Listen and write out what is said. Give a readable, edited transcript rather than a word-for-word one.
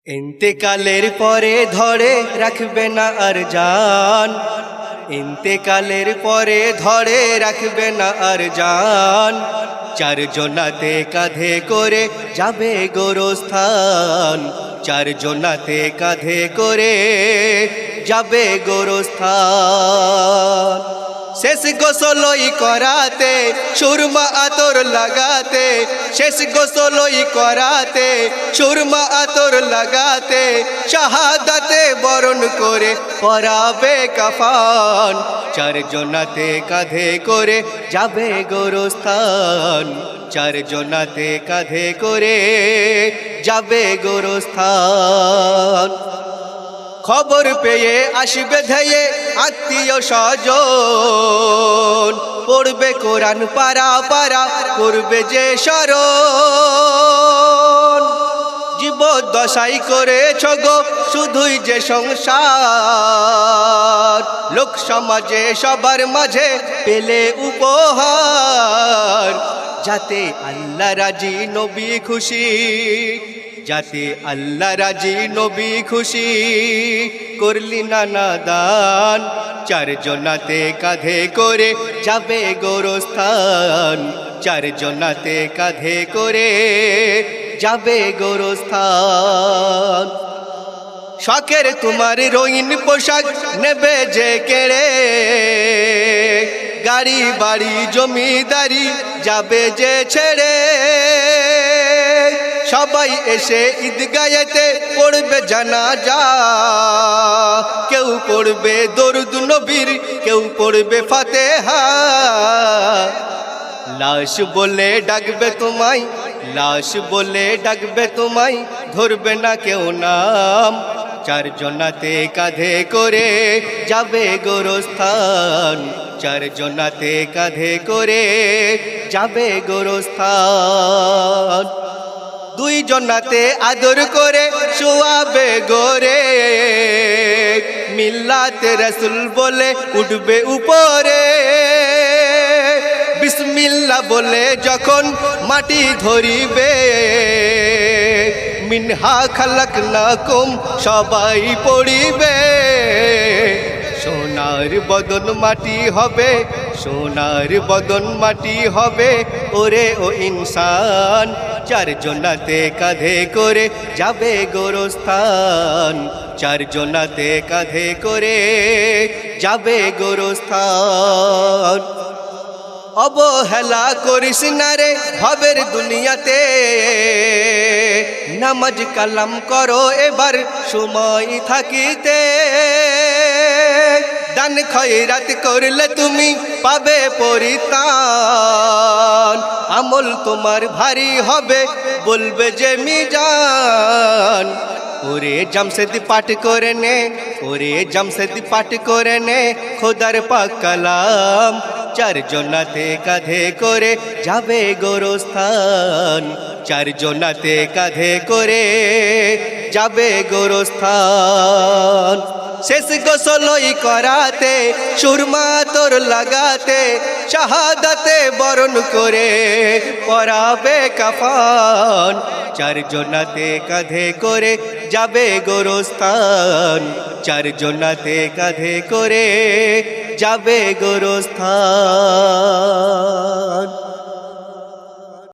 ইন্তেকালের পরে ধরে রাখবে না আর জান, ইন্তেকালের পরে ধরে রাখবে না আর জান। চারজনাতে কাঁধে করে যাবে গোরস্থান, চারজনাতে কাঁধে করে যাবে গোরস্থান। শেষ গোসলই করাতে সুরমা আতর লাগাতে, শেষ গোসলই করাতে সুরমা আতর লাগাতে, শাহাদাতে বরণ করে পরাবে কাফান। চারজনাতে কাঁধে করে যাবে গোরস্থান, চারজনাতে কাঁধে করে যাবে গোরস্থান। খবর পেয়ে আসবে ধেয়ে আত্মীয় স্বজন, পড়বে কোরআন পারা পারা করবে যে স্মরণ। জীবদ্দশাই করেছ গো শুধুই যে সংসার, লোক সমাজে সবার মাঝে পেলে উপহার। যাতে আল্লাহ রাজি নবী খুশি, যাতে আল্লাহ রাজি নবী খুশি, করলি নানা দান। চারজনাতে কাঁধে করে যাবে গোরস্থান, চারজনাতে কাঁধে করে যাবে গোরস্থান। শখের তোমার রঙিন পোশাক নেবে যে কেড়ে, গাড়ি বাড়ি জমিদারি যাবে যে ছেড়ে। সবাই এসে ঈদগাহেতে পড়বে জানাজা, কেউ পড়বে দরুদ নবীর, কেউ পড়বে ফাতিহা। লাশ বলে ডাকবে তোমায়, লাশ বলে ডাকবে তোমায়, ধরবে না কেউ নাম। চারজনাতে কাঁধে করে যাবে গোরস্থান, চারজনাতে কাঁধে করে যাবে গোরস্থান। দুইজনাতে আদর করে শোয়াবে গোরে, মিল্লাতে রাসূল বলে উঠবে উপরে। বিসমিল্লাহ বলে যখন মাটি ধরিবে, মিনহা খালাকনাকুম সবাই পড়িবে। সোনার বদন মাটি হবে, সোনার বদন মাটি হবে, ওরে ও ইনসান। চারজনাতে কাঁধে করে যাবে গোরস্থান, চারজনাতে কাঁধে করে যাবে গোরস্থান। অবহেলা করিস না রে ভবের দুনিয়াতে, নামাজ কালাম করো এবার সময় থাকিতে। দান খয়রাত করলে তুমি পাবে পরিত্রাণ, আমল তোমার ভারী হবে বলবে যে মিজান। ওরে জামশেদ পাঠ করে নে, ওরে জামশেদ পাঠ করে নে খোদার পাক কালাম। চারজনাতে কাঁধে করে যাবে গোরস্থান, চারজনাতে কাঁধে করে যাবে গোরস্থান। শেষ গোসলই করাতে সুরমা তোর লাগাতে, শাহাদাতে বরণ করে পরাবে কাফান। চারজনাতে কাঁধে করে যাবে গোরস্থান, চারজনাতে কাঁধে করে যাবে গোরস্থান।